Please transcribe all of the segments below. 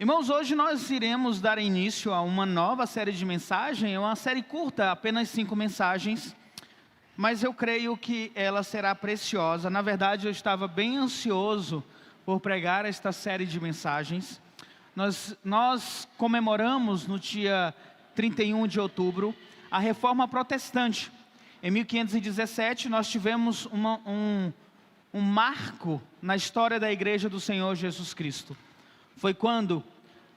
Irmãos, hoje nós iremos dar início a uma nova série de mensagens, uma série curta, apenas 5 mensagens, mas eu creio que ela será preciosa. Na verdade, eu estava bem ansioso por pregar esta série de mensagens. Nós comemoramos no dia 31 de outubro a Reforma Protestante. Em 1517 nós tivemos um marco na história da Igreja do Senhor Jesus Cristo. Foi quando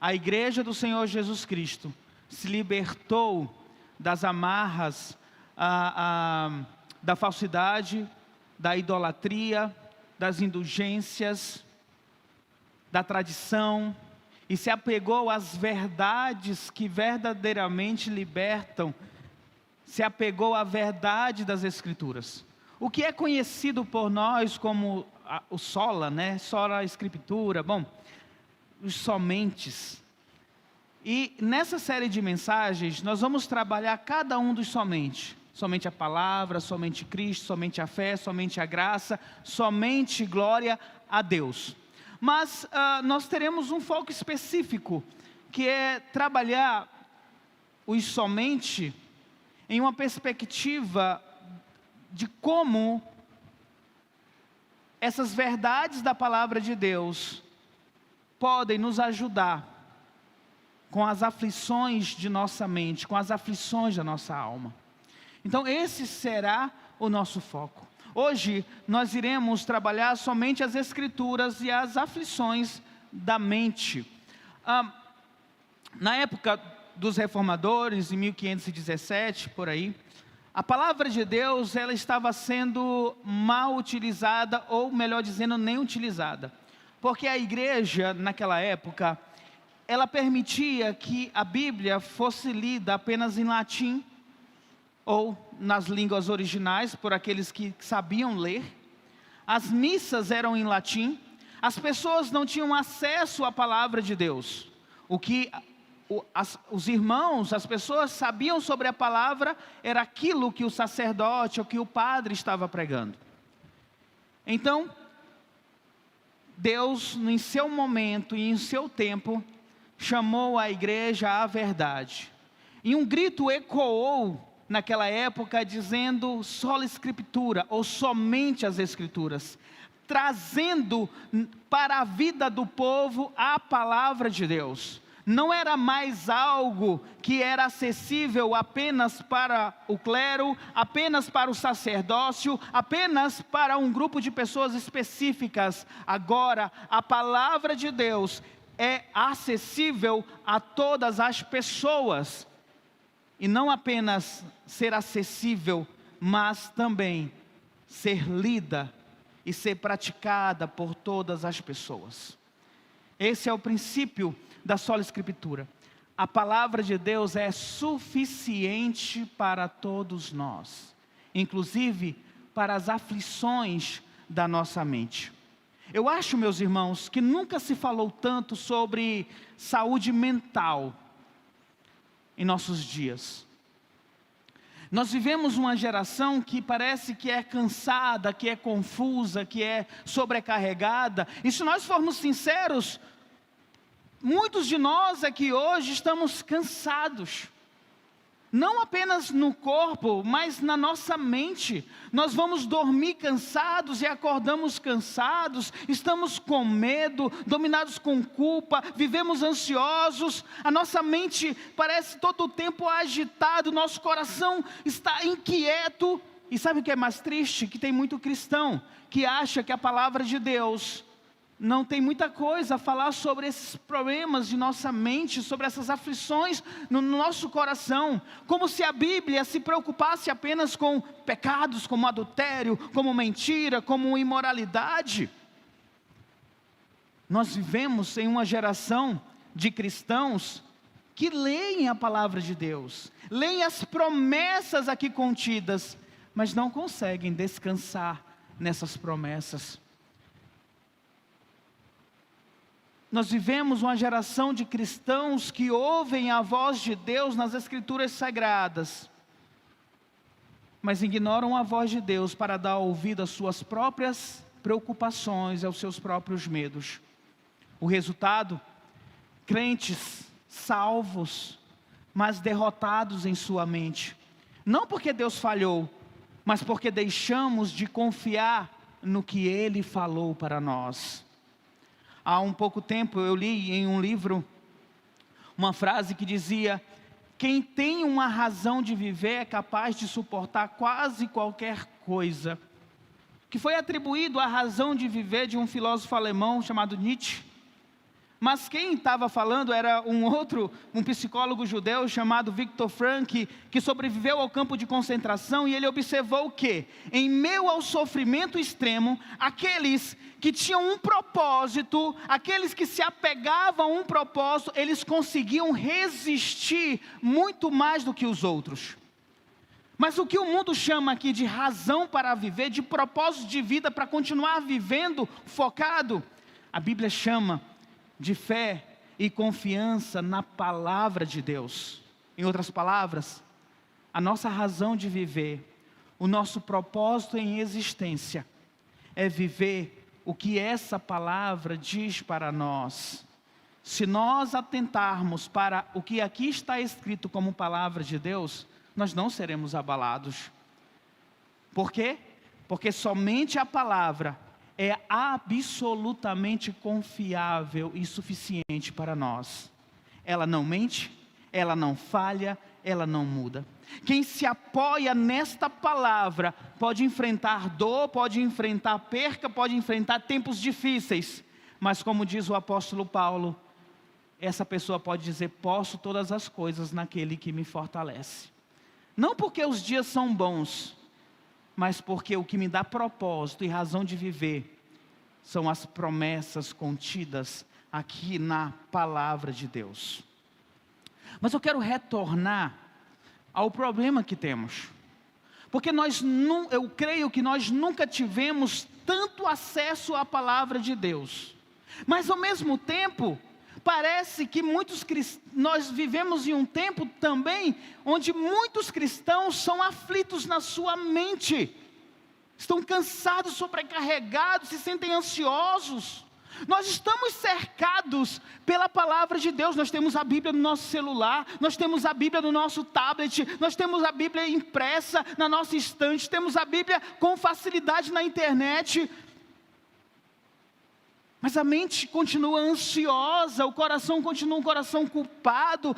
a Igreja do Senhor Jesus Cristo se libertou das amarras da falsidade, da idolatria, das indulgências, da tradição, e se apegou às verdades que verdadeiramente libertam, se apegou à verdade das Escrituras. O que é conhecido por nós como o sola, né? Sola Escritura, os somentes. E nessa série de mensagens, nós vamos trabalhar cada um dos somente. Somente a palavra, somente Cristo, somente a fé, somente a graça, somente glória a Deus. Mas nós teremos um foco específico, que é trabalhar os somente em uma perspectiva de como essas verdades da palavra de Deus podem nos ajudar com as aflições de nossa mente, com as aflições da nossa alma. Então esse será o nosso foco. Hoje nós iremos trabalhar somente as Escrituras e as aflições da mente. Na época dos reformadores, em 1517, por aí, a palavra de Deus ela estava sendo mal utilizada, ou melhor dizendo, nem utilizada. Porque a igreja, naquela época, ela permitia que a Bíblia fosse lida apenas em latim, ou nas línguas originais, por aqueles que sabiam ler. As missas eram em latim, as pessoas não tinham acesso à palavra de Deus. O que os irmãos, as pessoas sabiam sobre a palavra, era aquilo que o sacerdote, ou que o padre estava pregando. Então, Deus, em seu momento e em seu tempo, chamou a igreja à verdade. E um grito ecoou naquela época dizendo sola Escritura, ou somente as Escrituras, trazendo para a vida do povo a palavra de Deus. Não era mais algo que era acessível apenas para o clero, apenas para o sacerdócio, apenas para um grupo de pessoas específicas. Agora, a palavra de Deus é acessível a todas as pessoas. E não apenas ser acessível, mas também ser lida e ser praticada por todas as pessoas. Esse é o princípio da sola Escritura. A palavra de Deus é suficiente para todos nós, inclusive para as aflições da nossa mente. Eu acho, meus irmãos, que nunca se falou tanto sobre saúde mental em nossos dias. Nós vivemos uma geração que parece que é cansada, que é confusa, que é sobrecarregada. E se nós formos sinceros, muitos de nós aqui hoje estamos cansados. Não apenas no corpo, mas na nossa mente. Nós vamos dormir cansados e acordamos cansados. Estamos com medo, dominados com culpa, vivemos ansiosos. A nossa mente parece todo o tempo agitada, o nosso coração está inquieto. E sabe o que é mais triste? Que tem muito cristão que acha que a palavra de Deus não tem muita coisa a falar sobre esses problemas de nossa mente, sobre essas aflições no nosso coração, como se a Bíblia se preocupasse apenas com pecados como adultério, como mentira, como imoralidade. Nós vivemos em uma geração de cristãos que leem a palavra de Deus, leem as promessas aqui contidas, mas não conseguem descansar nessas promessas. Nós vivemos uma geração de cristãos que ouvem a voz de Deus nas Escrituras Sagradas, mas ignoram a voz de Deus para dar ouvido às suas próprias preocupações, aos seus próprios medos. O resultado crentes salvos, mas derrotados em sua mente. Não porque Deus falhou, mas porque deixamos de confiar no que Ele falou para nós. Há um pouco tempo eu li em um livro uma frase que dizia: quem tem uma razão de viver é capaz de suportar quase qualquer coisa. Que foi atribuído à razão de viver de um filósofo alemão chamado Nietzsche. Mas quem estava falando era um psicólogo judeu chamado Viktor Frankl, que sobreviveu ao campo de concentração, e ele observou que, em meio ao sofrimento extremo, aqueles que tinham um propósito, aqueles que se apegavam a um propósito, eles conseguiam resistir muito mais do que os outros. Mas o que o mundo chama aqui de razão para viver, de propósito de vida para continuar vivendo focado, a Bíblia chama de fé e confiança na palavra de Deus. Em outras palavras, a nossa razão de viver, o nosso propósito em existência, é viver o que essa palavra diz para nós. Se nós atentarmos para o que aqui está escrito como palavra de Deus, nós não seremos abalados. Por quê? Porque somente a palavra é absolutamente confiável e suficiente para nós. Ela não mente, ela não falha, ela não muda. Quem se apoia nesta palavra pode enfrentar dor, pode enfrentar perca, pode enfrentar tempos difíceis. Mas como diz o apóstolo Paulo, essa pessoa pode dizer: posso todas as coisas naquele que me fortalece. Não porque os dias são bons, mas porque o que me dá propósito e razão de viver são as promessas contidas aqui na palavra de Deus. Mas eu quero retornar ao problema que temos, porque eu creio que nós nunca tivemos tanto acesso à palavra de Deus, mas ao mesmo tempo, parece que nós vivemos em um tempo também, onde muitos cristãos são aflitos na sua mente, estão cansados, sobrecarregados, se sentem ansiosos. Nós estamos cercados pela palavra de Deus. Nós temos a Bíblia no nosso celular, nós temos a Bíblia no nosso tablet, nós temos a Bíblia impressa na nossa estante, temos a Bíblia com facilidade na internet. Mas a mente continua ansiosa, o coração continua um coração culpado,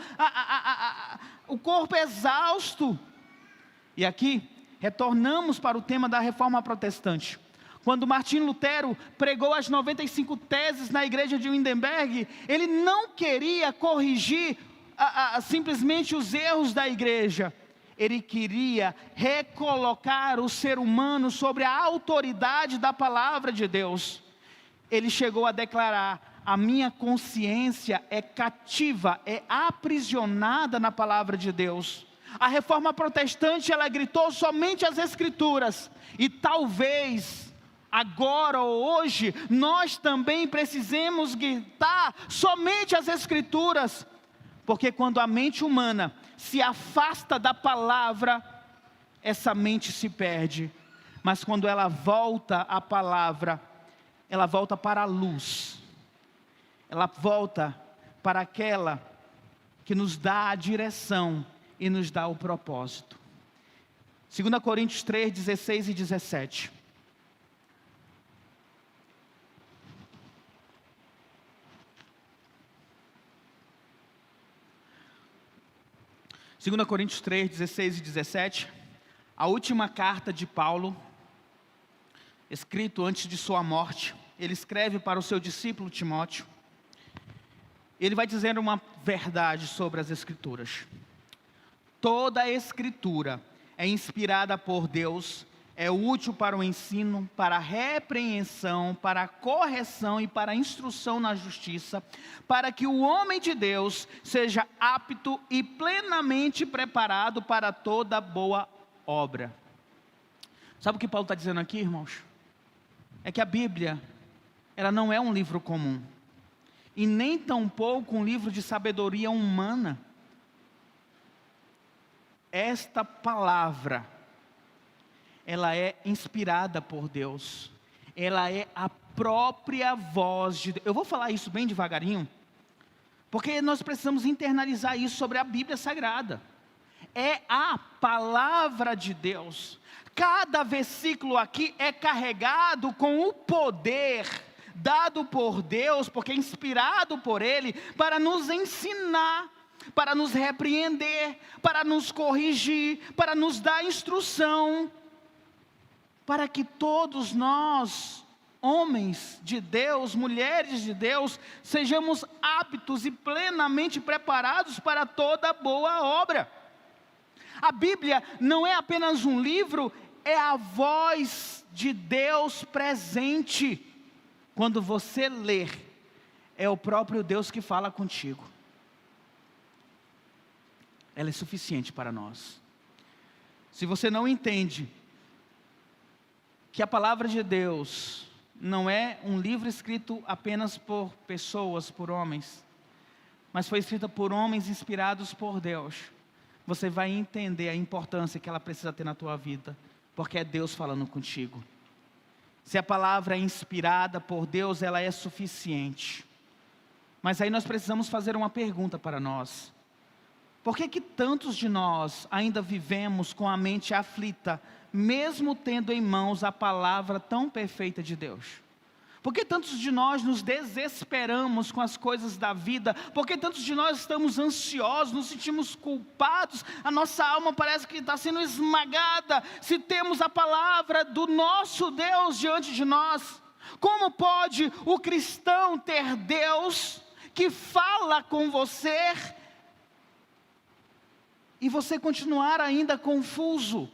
o corpo exausto. E aqui, retornamos para o tema da Reforma Protestante. Quando Martinho Lutero pregou as 95 teses na igreja de Wittenberg, ele não queria corrigir simplesmente os erros da igreja. Ele queria recolocar o ser humano sobre a autoridade da palavra de Deus. Ele chegou a declarar: a minha consciência é cativa, é aprisionada na palavra de Deus. A Reforma Protestante, ela gritou somente as Escrituras. E talvez, agora ou hoje, nós também precisemos gritar somente as Escrituras. Porque quando a mente humana se afasta da palavra, essa mente se perde. Mas quando ela volta à palavra, ela volta para a luz, ela volta para aquela que nos dá a direção e nos dá o propósito. 2 Coríntios 3, 16 e 17. Segunda Coríntios 3, 16 e 17, a última carta de Paulo, escrito antes de sua morte. Ele escreve para o seu discípulo Timóteo. Ele vai dizer uma verdade sobre as Escrituras. Toda a Escritura é inspirada por Deus, é útil para o ensino, para a repreensão, para a correção e para a instrução na justiça, para que o homem de Deus seja apto e plenamente preparado para toda boa obra. Sabe o que Paulo está dizendo aqui, irmãos? É que a Bíblia, ela não é um livro comum, e nem tampouco um livro de sabedoria humana. Esta palavra, ela é inspirada por Deus, ela é a própria voz de Deus. Eu vou falar isso bem devagarinho, Porque nós precisamos internalizar isso sobre a Bíblia Sagrada. É a palavra de Deus. Cada versículo aqui é carregado com o poder dado por Deus, porque é inspirado por Ele, para nos ensinar, para nos repreender, para nos corrigir, para nos dar instrução, para que todos nós, homens de Deus, mulheres de Deus, sejamos aptos e plenamente preparados para toda boa obra. A Bíblia não é apenas um livro, é a voz de Deus presente. Quando você lê, é o próprio Deus que fala contigo. Ela é suficiente para nós. Se você não entende que a palavra de Deus não é um livro escrito apenas por pessoas, por homens, mas foi escrita por homens inspirados por Deus, você vai entender a importância que ela precisa ter na tua vida, porque é Deus falando contigo. Se a palavra é inspirada por Deus, ela é suficiente. Mas aí nós precisamos fazer uma pergunta para nós. Por que tantos de nós ainda vivemos com a mente aflita, mesmo tendo em mãos a palavra tão perfeita de Deus? Por que tantos de nós nos desesperamos com as coisas da vida? Por que tantos de nós estamos ansiosos, nos sentimos culpados? A nossa alma parece que está sendo esmagada, se temos a palavra do nosso Deus diante de nós. Como pode o cristão ter Deus que fala com você e você continuar ainda confuso?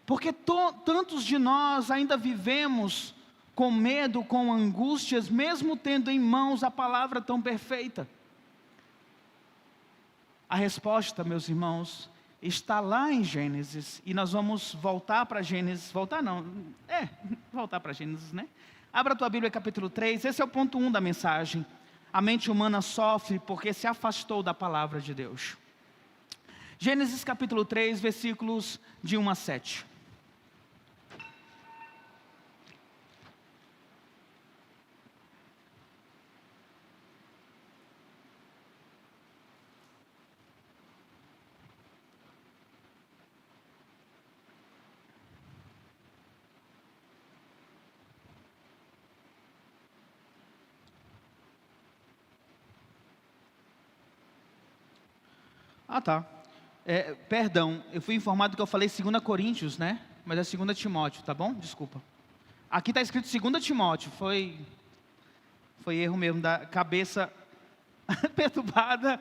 Porque tantos de nós ainda vivemos com medo, com angústias, mesmo tendo em mãos a palavra tão perfeita. A resposta, meus irmãos, está lá em Gênesis, e nós vamos voltar para Gênesis, voltar para Gênesis, né? Abra a tua Bíblia, capítulo 3, esse é o ponto 1 da mensagem. A mente humana sofre porque se afastou da palavra de Deus. Gênesis capítulo 3, versículos de 1 a 7. Perdão, eu fui informado que eu falei 2 Coríntios, né? Mas é 2 Timóteo, tá bom? Desculpa. Aqui está escrito 2 Timóteo, foi erro mesmo, da cabeça perturbada.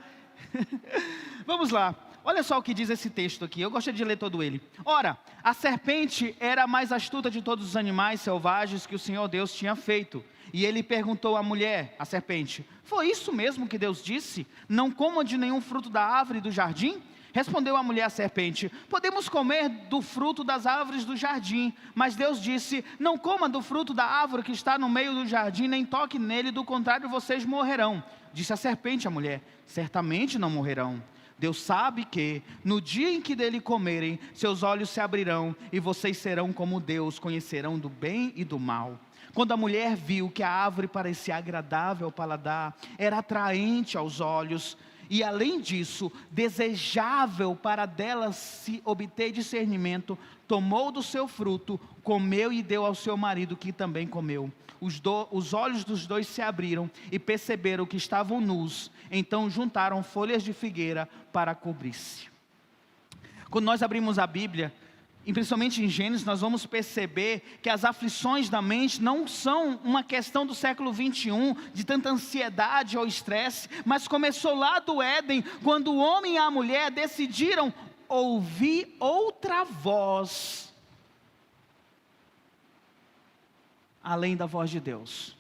Vamos lá, olha só o que diz esse texto aqui, eu gostaria de ler todo ele. Ora, a serpente era a mais astuta de todos os animais selvagens que o Senhor Deus tinha feito. E ele perguntou à mulher, a serpente: foi isso mesmo que Deus disse? Não coma de nenhum fruto da árvore do jardim? Respondeu a mulher à serpente: podemos comer do fruto das árvores do jardim. Mas Deus disse: não coma do fruto da árvore que está no meio do jardim, nem toque nele, do contrário vocês morrerão. Disse a serpente à mulher: certamente não morrerão. Deus sabe que, no dia em que dele comerem, seus olhos se abrirão, e vocês serão como Deus, conhecerão do bem e do mal. Quando a mulher viu que a árvore parecia agradável ao paladar, era atraente aos olhos, e além disso, desejável para dela se obter discernimento, tomou do seu fruto, comeu e deu ao seu marido, que também comeu. Os olhos dos dois se abriram e perceberam que estavam nus, então juntaram folhas de figueira para cobrir-se. Quando nós abrimos a Bíblia, e principalmente em Gênesis, nós vamos perceber que as aflições da mente não são uma questão do século 21, de tanta ansiedade ou estresse, mas começou lá do Éden, quando o homem e a mulher decidiram ouvir outra voz, além da voz de Deus.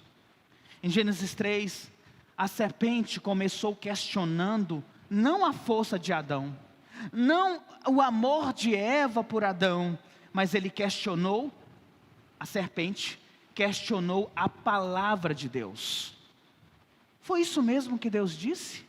Em Gênesis 3, a serpente começou questionando, não a força de Adão, não o amor de Eva por Adão, mas ele questionou, a serpente questionou a palavra de Deus. Foi isso mesmo que Deus disse?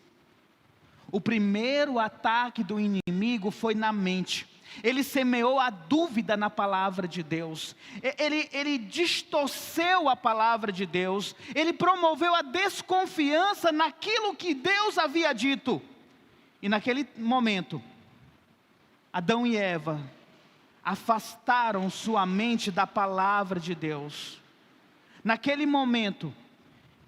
O primeiro ataque do inimigo foi na mente. Ele semeou a dúvida na palavra de Deus. Ele distorceu a palavra de Deus. Ele promoveu a desconfiança naquilo que Deus havia dito. E naquele momento, Adão e Eva afastaram sua mente da palavra de Deus. Naquele momento,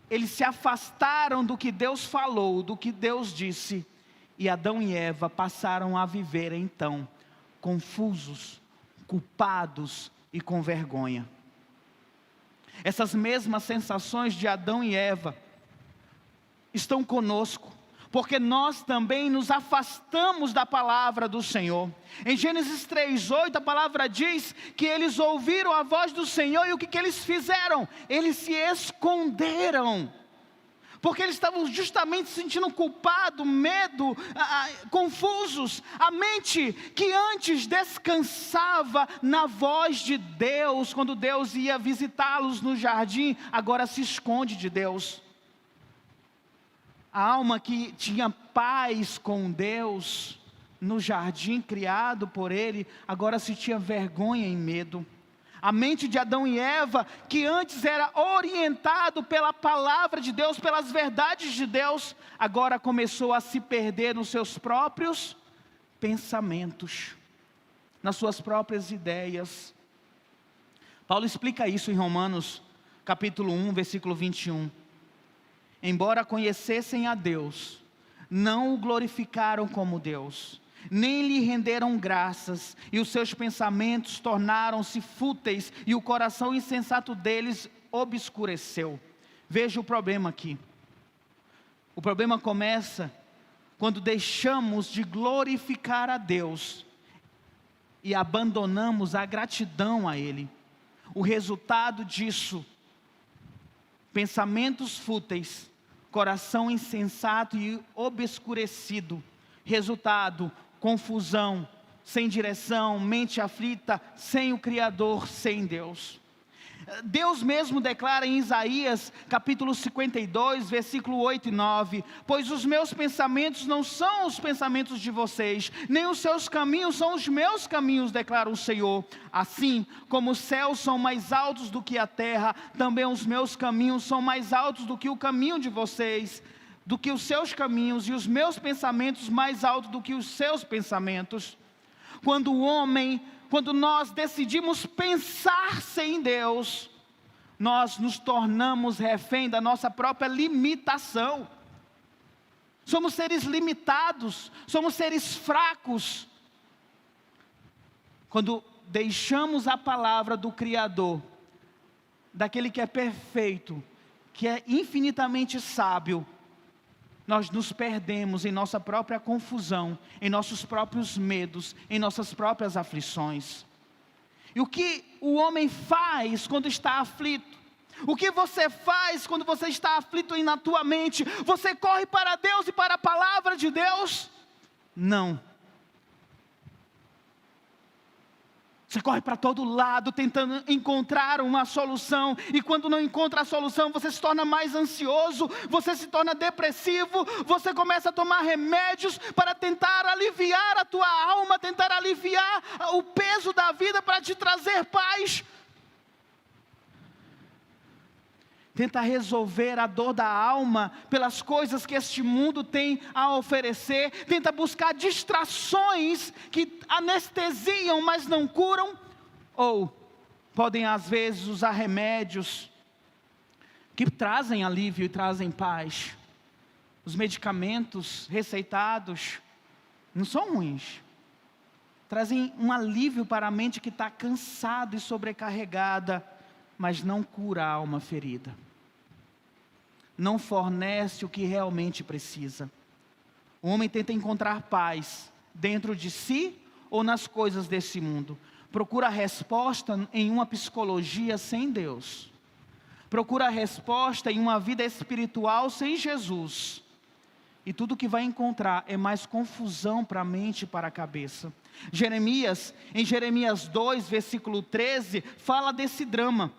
eles se afastaram do que Deus falou, do que Deus disse. E Adão e Eva passaram a viver então confusos, culpados e com vergonha. Essas mesmas sensações de Adão e Eva estão conosco, porque nós também nos afastamos da palavra do Senhor. Em Gênesis 3:8 a palavra diz que eles ouviram a voz do Senhor e o que eles fizeram? Eles se esconderam. Porque eles estavam justamente se sentindo culpados, medo, confusos. A mente que antes descansava na voz de Deus, quando Deus ia visitá-los no jardim, agora se esconde de Deus. A alma que tinha paz com Deus, no jardim criado por Ele, agora sentia vergonha e medo. A mente de Adão e Eva, que antes era orientado pela palavra de Deus, pelas verdades de Deus, agora começou a se perder nos seus próprios pensamentos, nas suas próprias ideias. Paulo explica isso em Romanos, capítulo 1, versículo 21. Embora conhecessem a Deus, não o glorificaram como Deus, nem lhe renderam graças, e os seus pensamentos tornaram-se fúteis, e o coração insensato deles obscureceu. Veja o problema aqui. O problema começa quando deixamos de glorificar a Deus e abandonamos a gratidão a Ele. O resultado disso, pensamentos fúteis, coração insensato e obscurecido. Resultado, confusão, sem direção, mente aflita, sem o Criador, sem Deus. Deus mesmo declara em Isaías, capítulo 52, versículo 8 e 9, pois os meus pensamentos não são os pensamentos de vocês, nem os seus caminhos são os meus caminhos, declara o Senhor. Assim como os céus são mais altos do que a terra, também os meus caminhos são mais altos do que o caminho de vocês, do que os seus caminhos, e os meus pensamentos mais altos do que os seus pensamentos. Quando nós decidimos pensar sem Deus, nós nos tornamos refém da nossa própria limitação. Somos seres limitados, somos seres fracos. Quando deixamos a palavra do Criador, daquele que é perfeito, que é infinitamente sábio, nós nos perdemos em nossa própria confusão, em nossos próprios medos, em nossas próprias aflições. E o que o homem faz quando está aflito? O que você faz quando você está aflito na tua mente? Você corre para Deus e para a palavra de Deus? Não. Você corre para todo lado tentando encontrar uma solução, e quando não encontra a solução, você se torna mais ansioso, você se torna depressivo, você começa a tomar remédios para tentar aliviar a tua alma, tentar aliviar o peso da vida para te trazer paz. Tenta resolver a dor da alma pelas coisas que este mundo tem a oferecer. Tenta buscar distrações que anestesiam, mas não curam. Ou podem às vezes usar remédios que trazem alívio e trazem paz. Os medicamentos receitados não são ruins. Trazem um alívio para a mente que está cansada e sobrecarregada, mas não cura a alma ferida. Não fornece o que realmente precisa. O homem tenta encontrar paz dentro de si ou nas coisas desse mundo. Procura a resposta em uma psicologia sem Deus. Procura a resposta em uma vida espiritual sem Jesus. E tudo que vai encontrar é mais confusão para a mente e para a cabeça. Em Jeremias 2, versículo 13, fala desse drama.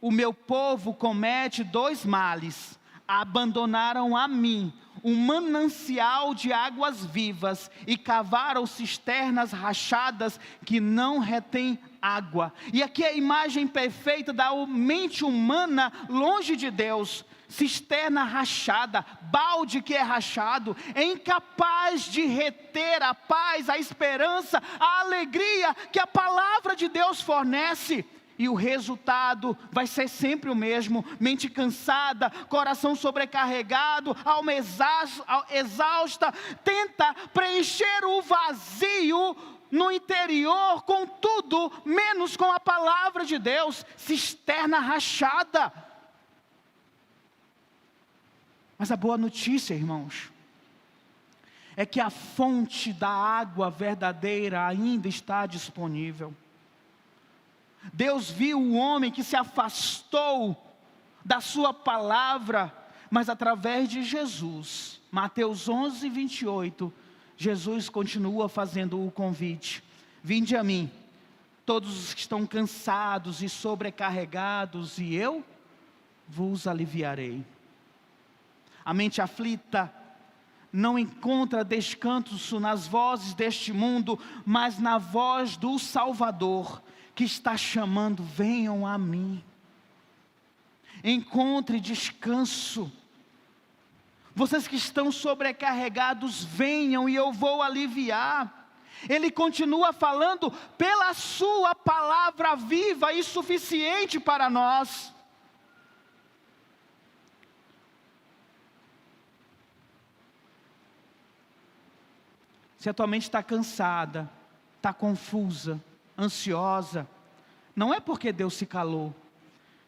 O meu povo comete dois males. Abandonaram a mim, um manancial de águas vivas, e cavaram cisternas rachadas que não retêm água. E aqui é a imagem perfeita da mente humana longe de Deus. Cisterna rachada, balde que é rachado, é incapaz de reter a paz, a esperança, a alegria que a palavra de Deus fornece. E o resultado vai ser sempre o mesmo: mente cansada, coração sobrecarregado, alma exausta, tenta preencher o vazio no interior com tudo, menos com a palavra de Deus. Cisterna rachada. Mas a boa notícia, irmãos, é que a fonte da água verdadeira ainda está disponível. Deus viu o homem que se afastou da sua palavra, mas através de Jesus, Mateus 11, 28, Jesus continua fazendo o convite: vinde a mim, todos os que estão cansados e sobrecarregados, e eu vos aliviarei. A mente aflita não encontra descanso nas vozes deste mundo, mas na voz do Salvador, que está chamando: venham a mim. Encontre descanso. Vocês que estão sobrecarregados, venham e eu vou aliviar. Ele continua falando pela sua palavra viva e suficiente para nós. Se a tua mente está cansada, está confusa, ansiosa, não é porque Deus se calou,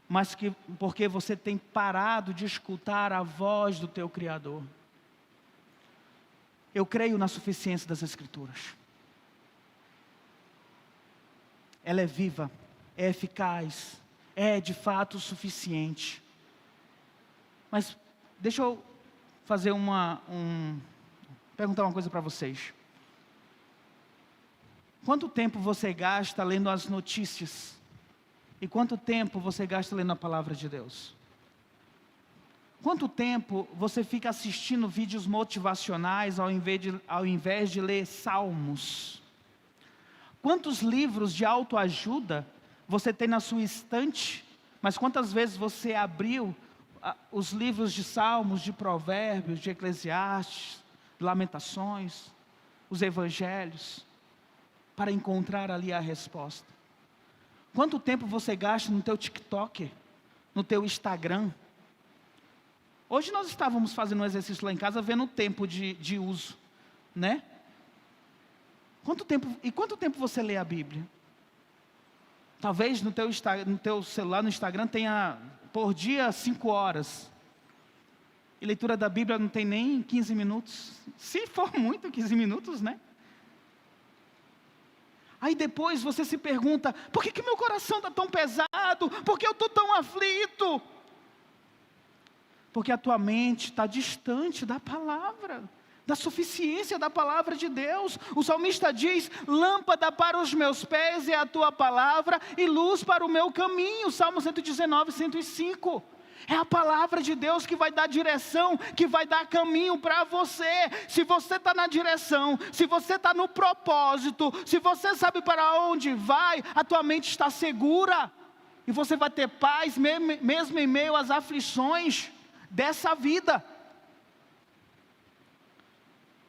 mas porque você tem parado de escutar a voz do teu Criador. Eu creio na suficiência das Escrituras. Ela é viva, é eficaz, é de fato suficiente. Mas deixa eu fazer perguntar uma coisa para vocês. Quanto tempo você gasta lendo as notícias? E quanto tempo você gasta lendo a palavra de Deus? Quanto tempo você fica assistindo vídeos motivacionais ao invés de ler salmos? Quantos livros de autoajuda você tem na sua estante, mas quantas vezes você abriu os livros de salmos, de provérbios, de Eclesiastes, Lamentações, os evangelhos, para encontrar ali a resposta? Quanto tempo você gasta no teu TikTok, no teu Instagram? Hoje nós estávamos fazendo um exercício lá em casa, vendo o tempo de uso, né? Quanto tempo você lê a Bíblia? Talvez no teu celular, no Instagram, tenha por dia 5 horas. E leitura da Bíblia não tem nem 15 minutos. Se for muito, 15 minutos, né? Aí depois você se pergunta: por que meu coração está tão pesado? Por que eu estou tão aflito? Porque a tua mente está distante da palavra, da suficiência da palavra de Deus. O salmista diz: lâmpada para os meus pés é a tua palavra e luz para o meu caminho. Salmo 119, 105. É a palavra de Deus que vai dar direção, que vai dar caminho para você. Se você está na direção, se você está no propósito, se você sabe para onde vai, a tua mente está segura. E você vai ter paz mesmo em meio às aflições dessa vida.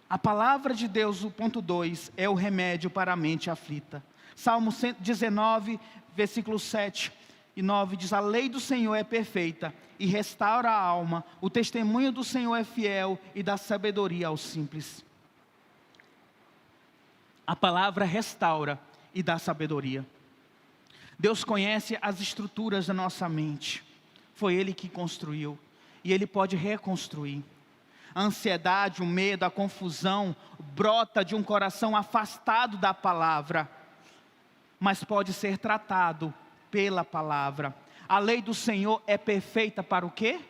A palavra de Deus, o ponto 2, é o remédio para a mente aflita. Salmo 119, versículos 7 e 9 diz: a lei do Senhor é perfeita e restaura a alma, o testemunho do Senhor é fiel e dá sabedoria aos simples. A palavra restaura e dá sabedoria. Deus conhece as estruturas da nossa mente, foi Ele que construiu, e Ele pode reconstruir. A ansiedade, o medo, a confusão brota de um coração afastado da palavra, mas pode ser tratado pela palavra. A lei do Senhor é perfeita para o quê?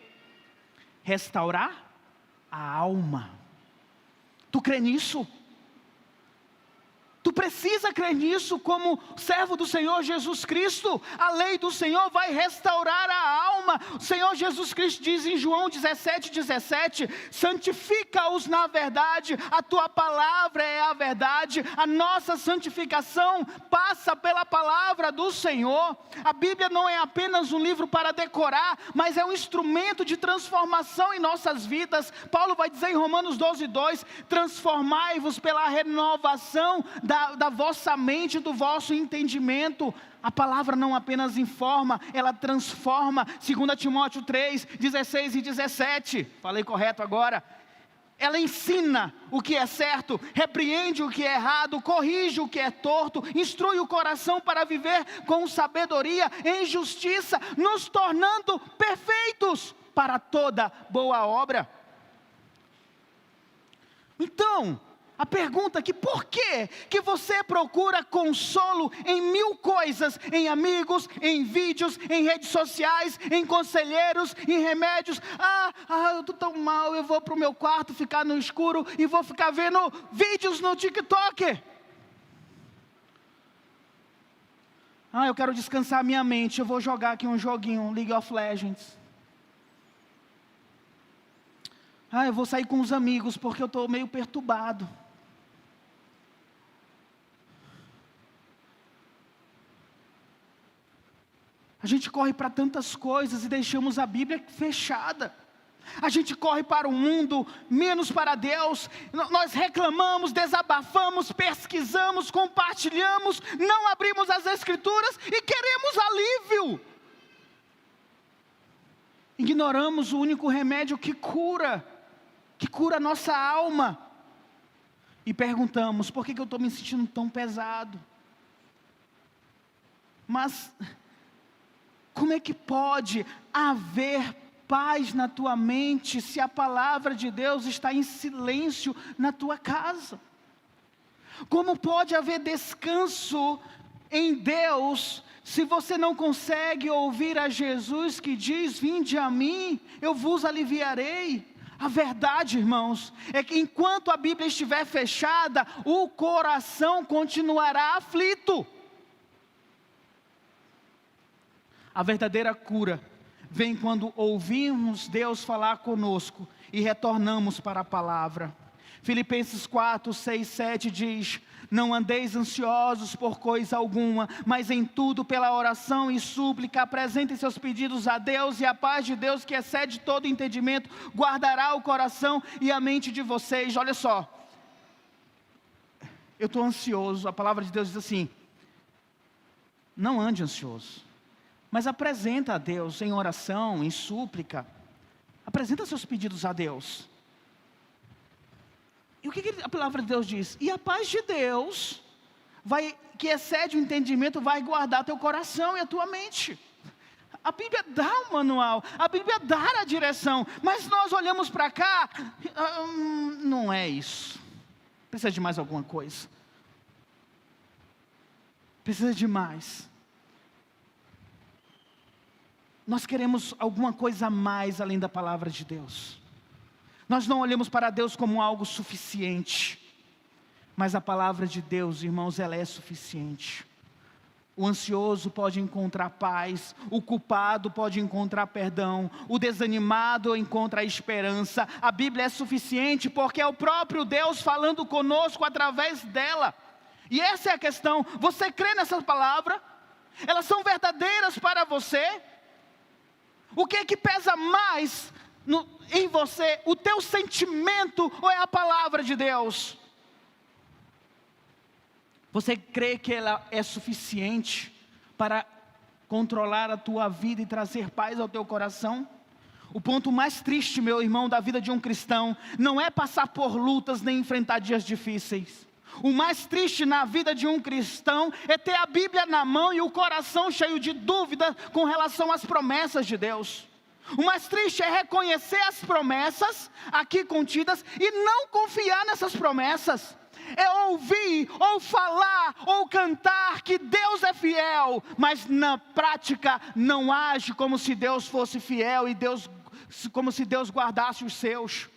Restaurar a alma. Tu crê nisso? Tu precisa crer nisso como servo do Senhor Jesus Cristo. A lei do Senhor vai restaurar a alma. O Senhor Jesus Cristo diz em João 17:17, santifica-os na verdade, a tua palavra é a verdade. A nossa santificação passa pela palavra do Senhor. A Bíblia não é apenas um livro para decorar, mas é um instrumento de transformação em nossas vidas. Paulo vai dizer em Romanos 12:2, transformai-vos pela renovação da vossa mente, do vosso entendimento. A palavra não apenas informa, ela transforma. 2 Timóteo 3:16 e 17, falei correto agora. Ela ensina o que é certo, repreende o que é errado, corrige o que é torto, instrui o coração para viver com sabedoria, em justiça, nos tornando perfeitos para toda boa obra. Então, a pergunta aqui, por que você procura consolo em 1000 coisas, em amigos, em vídeos, em redes sociais, em conselheiros, em remédios? Eu estou tão mal, eu vou para o meu quarto ficar no escuro e vou ficar vendo vídeos no TikTok. Eu quero descansar minha mente, eu vou jogar aqui um joguinho, League of Legends. Eu vou sair com os amigos porque eu estou meio perturbado. A gente corre para tantas coisas e deixamos a Bíblia fechada. A gente corre para o mundo, menos para Deus. Nós reclamamos, desabafamos, pesquisamos, compartilhamos, não abrimos as Escrituras e queremos alívio. Ignoramos o único remédio que cura a nossa alma. E perguntamos, por que eu estou me sentindo tão pesado? Mas como é que pode haver paz na tua mente se a palavra de Deus está em silêncio na tua casa? Como pode haver descanso em Deus se você não consegue ouvir a Jesus que diz, vinde a mim, eu vos aliviarei? A verdade, irmãos, é que enquanto a Bíblia estiver fechada, o coração continuará aflito. A verdadeira cura vem quando ouvimos Deus falar conosco e retornamos para a palavra. Filipenses 4:6-7 diz, não andeis ansiosos por coisa alguma, mas em tudo pela oração e súplica, apresentem seus pedidos a Deus, e a paz de Deus, que excede todo entendimento, guardará o coração e a mente de vocês. Olha só, eu estou ansioso, a palavra de Deus diz assim, não ande ansioso, mas apresenta a Deus em oração, em súplica, apresenta seus pedidos a Deus. E o que a palavra de Deus diz? E a paz de Deus, que excede o entendimento, vai guardar teu coração e a tua mente. A Bíblia dá o manual, a Bíblia dá a direção, mas nós olhamos para cá, não é isso. Precisa de mais alguma coisa. Precisa de mais. Nós queremos alguma coisa a mais além da palavra de Deus. Nós não olhamos para Deus como algo suficiente. Mas a palavra de Deus, irmãos, ela é suficiente. O ansioso pode encontrar paz, o culpado pode encontrar perdão, o desanimado encontra a esperança. A Bíblia é suficiente porque é o próprio Deus falando conosco através dela. E essa é a questão, você crê nessa palavra? Elas são verdadeiras para você? O que é que pesa mais em você? O teu sentimento ou é a palavra de Deus? Você crê que ela é suficiente para controlar a tua vida e trazer paz ao teu coração? O ponto mais triste, meu irmão, da vida de um cristão, não é passar por lutas nem enfrentar dias difíceis. O mais triste na vida de um cristão é ter a Bíblia na mão e o coração cheio de dúvida com relação às promessas de Deus. O mais triste é reconhecer as promessas aqui contidas e não confiar nessas promessas. É ouvir, ou falar, ou cantar que Deus é fiel, mas na prática não age como se Deus fosse fiel e como se Deus guardasse os seus.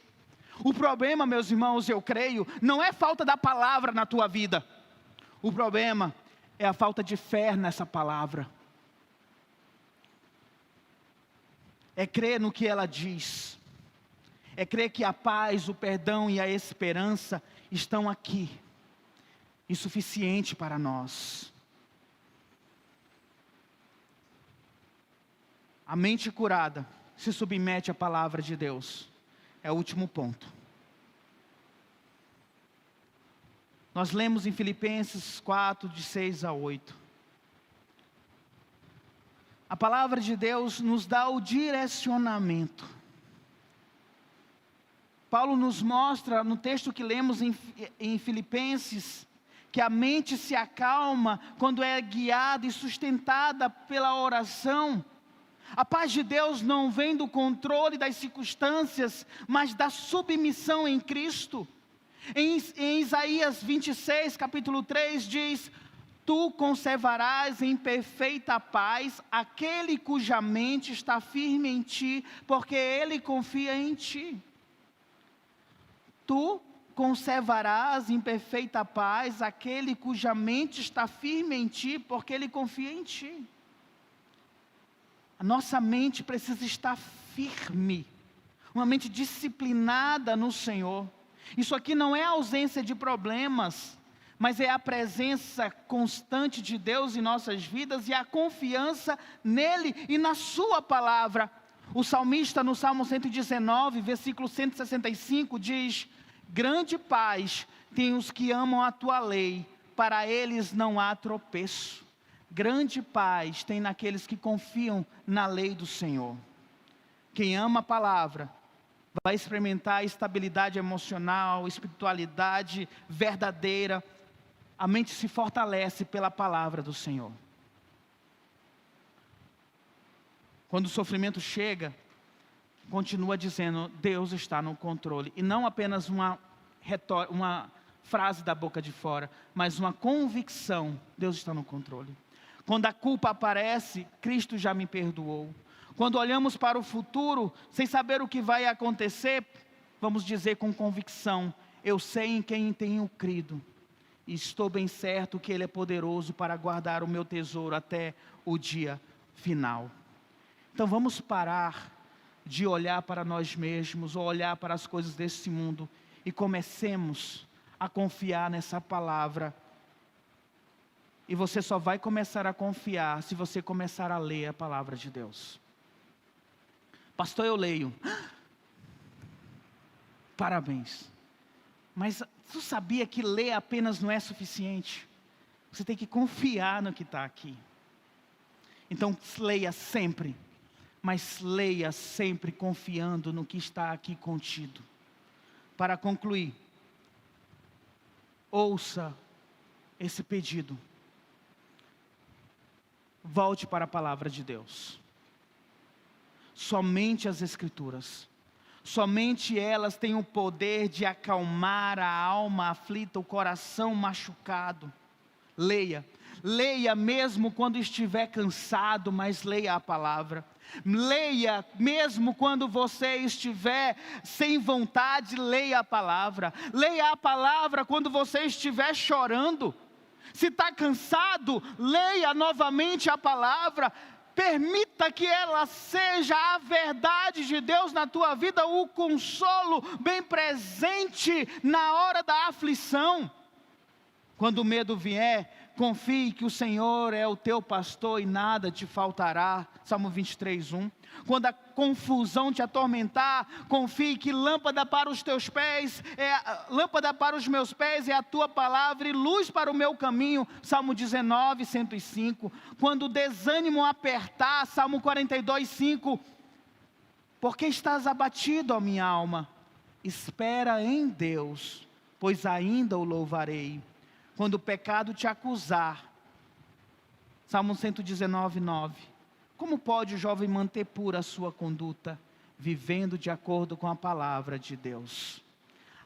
O problema, meus irmãos, eu creio, não é falta da palavra na tua vida. O problema é a falta de fé nessa palavra. É crer no que ela diz. É crer que a paz, o perdão e a esperança estão aqui. E suficiente para nós. A mente curada se submete à palavra de Deus. É o último ponto. Nós lemos em Filipenses 4, de 6 a 8. A palavra de Deus nos dá o direcionamento. Paulo nos mostra, no texto que lemos em Filipenses, que a mente se acalma quando é guiada e sustentada pela oração. A paz de Deus não vem do controle das circunstâncias, mas da submissão em Cristo. Em Isaías 26, capítulo 3, diz: Tu conservarás em perfeita paz aquele cuja mente está firme em ti, porque ele confia em ti. Tu conservarás em perfeita paz aquele cuja mente está firme em ti, porque ele confia em ti. A nossa mente precisa estar firme, uma mente disciplinada no Senhor. Isso aqui não é a ausência de problemas, mas é a presença constante de Deus em nossas vidas e a confiança nele e na sua palavra. O salmista no Salmo 119, versículo 165 diz: Grande paz tem os que amam a tua lei, para eles não há tropeço. Grande paz tem naqueles que confiam na lei do Senhor. Quem ama a palavra vai experimentar estabilidade emocional, espiritualidade verdadeira. A mente se fortalece pela palavra do Senhor. Quando o sofrimento chega, continua dizendo: Deus está no controle. E não apenas uma frase da boca de fora, mas uma convicção: Deus está no controle. Quando a culpa aparece, Cristo já me perdoou. Quando olhamos para o futuro, sem saber o que vai acontecer, vamos dizer com convicção: eu sei em quem tenho crido, e estou bem certo que Ele é poderoso para guardar o meu tesouro até o dia final. Então vamos parar de olhar para nós mesmos, ou olhar para as coisas desse mundo, e comecemos a confiar nessa palavra. E você só vai começar a confiar se você começar a ler a palavra de Deus. Pastor, eu leio. Parabéns. Mas tu sabia que ler apenas não é suficiente? Você tem que confiar no que está aqui. Então leia sempre. Mas leia sempre confiando no que está aqui contido. Para concluir, ouça esse pedido. Volte para a palavra de Deus. Somente as Escrituras, somente elas têm o poder de acalmar a alma aflita, o coração machucado. Leia, leia mesmo quando estiver cansado, mas leia a palavra. Leia mesmo quando você estiver sem vontade, leia a palavra. Leia a palavra quando você estiver chorando. Se está cansado, leia novamente a palavra. Permita que ela seja a verdade de Deus na tua vida, o consolo bem presente na hora da aflição. Quando o medo vier, confie que o Senhor é o teu pastor e nada te faltará. Salmo 23, 1. Quando a confusão te atormentar, confie que lâmpada para os teus pés, lâmpada para os meus pés é a tua palavra e luz para o meu caminho. Salmo 19, 105. Quando o desânimo apertar, Salmo 42, 5. Porque estás abatido, ó minha alma? Espera em Deus, pois ainda o louvarei. Quando o pecado te acusar, Salmo 119, 9. Como pode o jovem manter pura a sua conduta, vivendo de acordo com a palavra de Deus?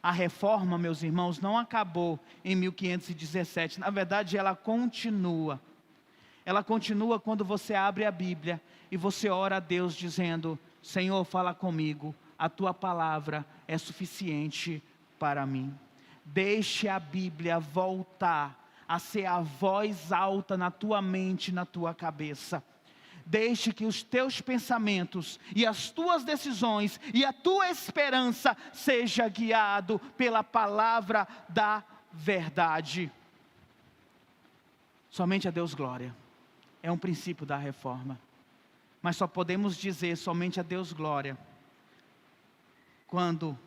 A reforma, meus irmãos, não acabou em 1517. Na verdade, ela continua. Ela continua quando você abre a Bíblia e você ora a Deus dizendo: Senhor, fala comigo, a tua palavra é suficiente para mim. Deixe a Bíblia voltar a ser a voz alta na tua mente, na tua cabeça. Deixe que os teus pensamentos e as tuas decisões e a tua esperança seja guiado pela palavra da verdade. Somente a Deus glória. É um princípio da reforma. Mas só podemos dizer somente a Deus glória quando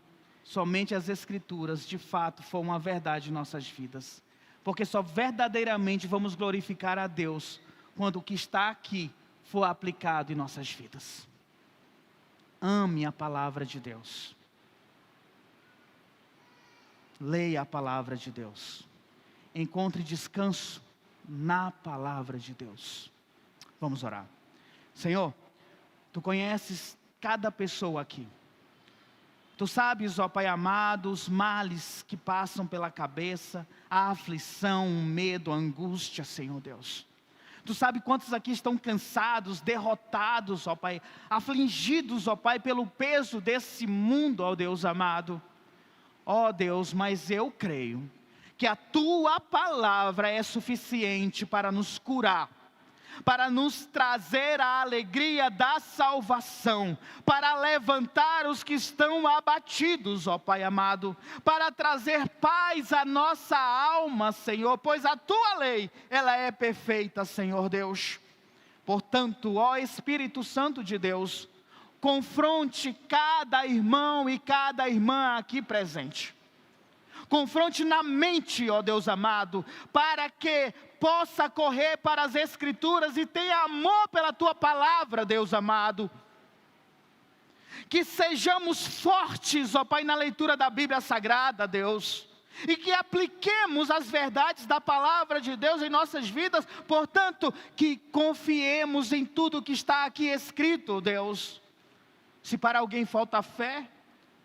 somente as Escrituras de fato for uma verdade em nossas vidas. Porque só verdadeiramente vamos glorificar a Deus quando o que está aqui for aplicado em nossas vidas. Ame a palavra de Deus. Leia a palavra de Deus. Encontre descanso na palavra de Deus. Vamos orar. Senhor, Tu conheces cada pessoa aqui. Tu sabes, ó Pai amado, os males que passam pela cabeça, a aflição, o medo, a angústia, Senhor Deus. Tu sabes quantos aqui estão cansados, derrotados, ó Pai, afligidos, ó Pai, pelo peso desse mundo, ó Deus amado. Ó Deus, mas eu creio que a Tua palavra é suficiente para nos curar, para nos trazer a alegria da salvação, para levantar os que estão abatidos, ó Pai amado, para trazer paz à nossa alma, Senhor, pois a Tua lei, ela é perfeita, Senhor Deus. Portanto, ó Espírito Santo de Deus, confronte cada irmão e cada irmã aqui presente. Confronte na mente, ó Deus amado, para que possa correr para as Escrituras e tenha amor pela Tua palavra, Deus amado. Que sejamos fortes, ó Pai, na leitura da Bíblia Sagrada, Deus. E que apliquemos as verdades da palavra de Deus em nossas vidas. Portanto, que confiemos em tudo que está aqui escrito, Deus. Se para alguém falta fé,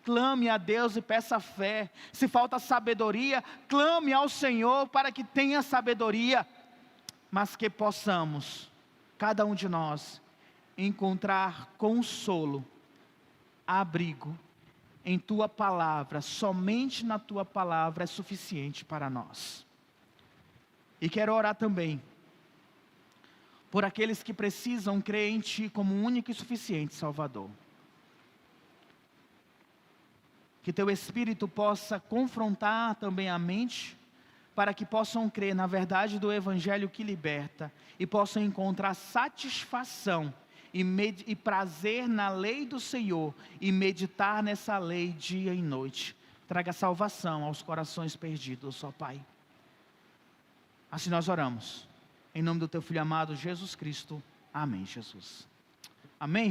clame a Deus e peça fé. Se falta sabedoria, clame ao Senhor para que tenha sabedoria. Mas que possamos, cada um de nós, encontrar consolo, abrigo em Tua palavra. Somente na Tua palavra é suficiente para nós. E quero orar também por aqueles que precisam crer em Ti como único e suficiente Salvador. Que Teu Espírito possa confrontar também a mente, para que possam crer na verdade do Evangelho que liberta, e possam encontrar satisfação e prazer na lei do Senhor, e meditar nessa lei dia e noite. Traga salvação aos corações perdidos, ó Pai. Assim nós oramos, em nome do Teu Filho amado Jesus Cristo. Amém, Jesus. Amém.